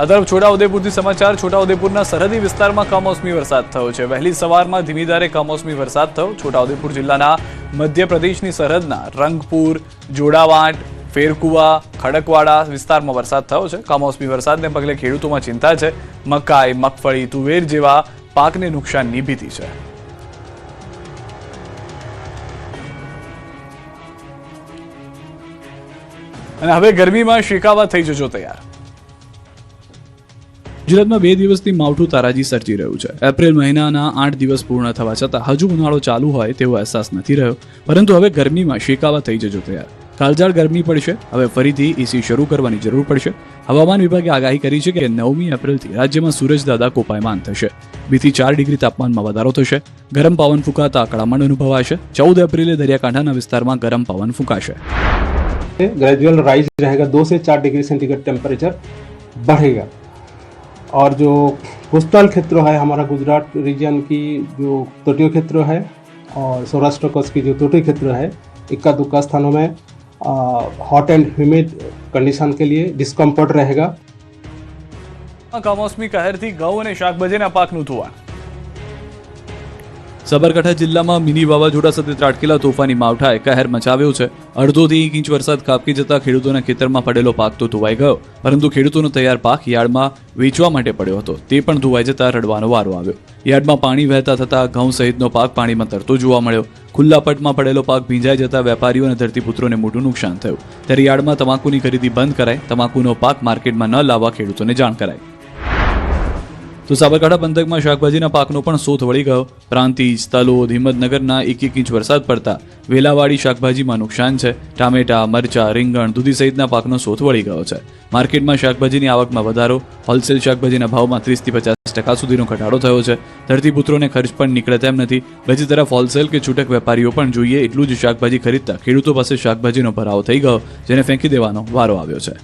આ તરફ છોટાઉદેપુરથી સમાચાર. છોટાઉદેપુરના સરહદી વિસ્તારમાં કમોસમી વરસાદ થયો છે. વહેલી સવારમાં ધીમી ધારે કમોસમી વરસાદ થયો. છોટાઉદેપુર જિલ્લાના મધ્યપ્રદેશની સરહદના રંગપુર, જોડાવાંટ, ફેરકુવા, ખડકવાડા વિસ્તારમાં વરસાદ થયો છે. કમોસમી વરસાદને પગલે ખેડૂતોમાં ચિંતા છે. મકાઈ, મગફળી, તુવેર જેવા પાકને નુકસાનની ભીતિ છે. અને હવે ગરમીમાં શેકાવા થઈ જજો તૈયાર. ગુજરાતમાં 2 દિવસથી માવઠું તારાજી સર્જી રહ્યું છે. એપ્રિલ મહિનાના 8 દિવસ પૂર્ણ થવા છતાં હજુ ઉનાળો ચાલુ હોય તેવો અહેસાસ નથી રહ્યો. પરંતુ હવે ગરમીમાં શેકાવા થઈ જજો તૈયાર. કાળઝાળ ગરમી પડશે. હવે ફરીથી એસી શરૂ કરવાની જરૂર પડશે. હવામાન વિભાગે આગાહી કરી છે કે 9મી એપ્રિલથી રાજ્યમાં સૂરજદાદા કોપાયમાન થશે. 2 થી 4 ડિગ્રી તાપમાનમાં વધારો થશે. ગરમ પવન ફૂંકાતા અકળામણ અનુભવાશે. 14 એપ્રિલે દરિયાકાંઠાના વિસ્તારમાં ગરમ પવન ફૂંકાશે. ग्रेजुअल राइज रहेगा, 2 से 4 डिग्री सेंटीग्रेड टेम्परेचर बढ़ेगा. और जो कोस्टल क्षेत्र है हमारा गुजरात रीजन की जो तटीय क्षेत्र है और सौराष्ट्र कच्छ की जो तटीय क्षेत्र है, इक्का दुक्का स्थानों में हॉट एंड ह्यूमिड कंडीशन के लिए डिस्कम्फर्ट रहेगा. કમોસમી કહેરથી ઘઉં અને શાકભાજીના પાકનું ધોવાણ. સાબરકાંઠા જિલ્લામાં મિની વાવાઝોડા સાથે ત્રાટકેલા તોફાની માવઠાએ કહેર મચાવ્યો છે. 1.5 થી 1 ઇંચ વરસાદ ખાબકી જતા ખેડૂતોના ખેતરમાં પડેલો પાક તો ધોવાઈ ગયો, પરંતુ ખેડૂતોનો તૈયાર પાક યાર્ડમાં વેચવા માટે પડ્યો હતો તે પણ ધોવાઈ જતા રડવાનો વારો આવ્યો. યાર્ડમાં પાણી વહેતા થતા ઘઉં સહિતનો પાક પાણીમાં તરતો જોવા મળ્યો. ખુલ્લા પટમાં પડેલો પાક ભીંજાઈ જતા વેપારીઓ અને ધરતીપુત્રોને મોટું નુકસાન થયું. ત્યારે યાર્ડમાં તમાકુની ખરીદી બંધ કરાઈ. તમાકુનો પાક માર્કેટમાં ન લાવવા ખેડૂતોને જાણ કરાઈ. તો સાબરકાંઠા પંથકમાં શાકભાજીના પાકનો પણ સોથ વળી ગયો. પ્રાંતિજ, તલોદ, હિંમતનગરના 1 ઇંચ વરસાદ પડતા વેલાવાળી શાકભાજીમાં નુકસાન છે. ટામેટા, મરચા, રીંગણ, દૂધી સહિતના પાકનો સોથ વળી ગયો છે. માર્કેટમાં શાકભાજીની આવકમાં વધારો. હોલસેલ શાકભાજીના ભાવમાં 30 થી 50% સુધીનો ઘટાડો થયો છે. ધરતીપુત્રોને ખર્ચ પણ નીકળે તેમ નથી. બીજી તરફ હોલસેલ કે છૂટક વેપારીઓ પણ જોઈએ એટલું જ શાકભાજી ખરીદતા ખેડૂતો પાસે શાકભાજીનો ભરાવો થઈ ગયો, જેને ફેંકી દેવાનો વારો આવ્યો છે.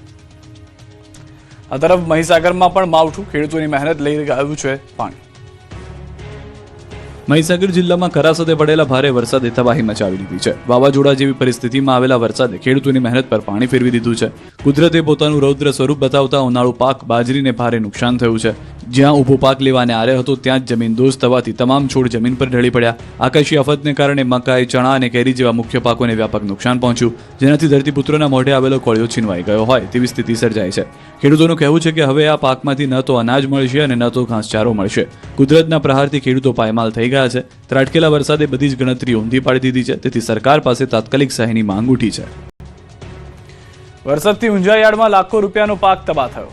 આ તરફ મહીસાગરમાં પણ માવઠું ખેડૂતોની મહેનત લઈ ગયું છે પાણી. મહીસાગર જિલ્લામાં કરા સાથે પડેલા ભારે વરસાદે તબાહી મચાવી દીધી છે. વાવાઝોડા જેવી પરિસ્થિતિમાં આવેલા વરસાદે ખેડૂતોની મહેનત પર પાણી ફેરવી દીધું છે. કુદરતે પોતાનું રૌદ્ર સ્વરૂપ બતાવતા ઉનાળુ પાક બાજરીને ભારે નુકસાન થયું છે. જ્યાં ઊભો પાક લેવાને આરે હતો ત્યાં જ જમીન દોષ થવાથી તમામ છોડ જમીન પર ઢળી પડ્યા. આકાશી આફતને કારણે મકાઈ, ચણા અને કેરી જેવા મુખ્ય પાકોને વ્યાપક નુકસાન પહોંચ્યું, જેનાથી ધરતીપુત્રોના મોઢે આવેલો કોળિયો છીનવાઈ ગયો હોય તેવી સ્થિતિ સર્જાઈ છે. ખેડૂતોનું કહેવું છે કે હવે આ પાકમાંથી ન તો અનાજ મળશે અને ન તો ઘાસચારો મળશે. કુદરતના પ્રહારથી ખેડૂતો પાયમાલ થઈ ગયા છે. ત્રાટકેલા વરસાદે બધી જ ગણતરી ઊંધી પાડી દીધી છે. તેથી સરકાર પાસે તાત્કાલિક સહાયની માંગ ઉઠી છે. વરસાદથી ઊંઝા યાર્ડમાં લાખો રૂપિયાનો પાક તબાહ થયો.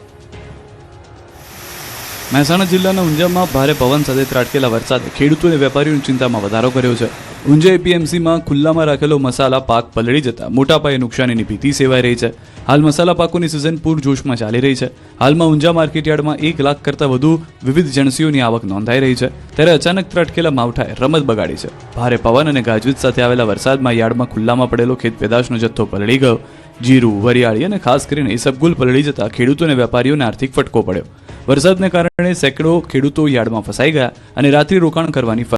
મહેસાણા જિલ્લાના ઊંઝામાં ભારે પવન સાથે ત્રાટકેલા વરસાદે ખેડૂતો અને વેપારીઓની ચિંતામાં વધારો કર્યો છે. ઊંઝા એપીએમસીમાં ખુલ્લામાં રાખેલો મસાલા પાક પલળી જતા મોટા પાયે નુકસાનીની ભીતિ સેવાઈ રહી છે. હાલ મસાલા પાકોની સિઝન પૂરજોશમાં ચાલી રહી છે. હાલમાં ઊંઝા માર્કેટ યાર્ડમાં 1 લાખ કરતાં વધુ વિવિધ જણસીઓની આવક નોંધાઈ રહી છે. ત્યારે અચાનક ત્રાટકેલા માવઠાએ રમત બગાડી છે. ભારે પવન અને ગાજવીજ સાથે આવેલા વરસાદમાં યાર્ડમાં ખુલ્લામાં પડેલો ખેત પેદાશનો જથ્થો પલળી ગયો. જીરું, વરિયાળી અને ખાસ કરીને ઇસબગુલ પલળી જતા ખેડૂતો અને વેપારીઓને આર્થિક ફટકો પડ્યો. વરસાદને કારણે સેંકડો ખેડૂતો યાર્ડમાં ફસાઈ ગયા અને રાત્રિ રોકાણ કરવાની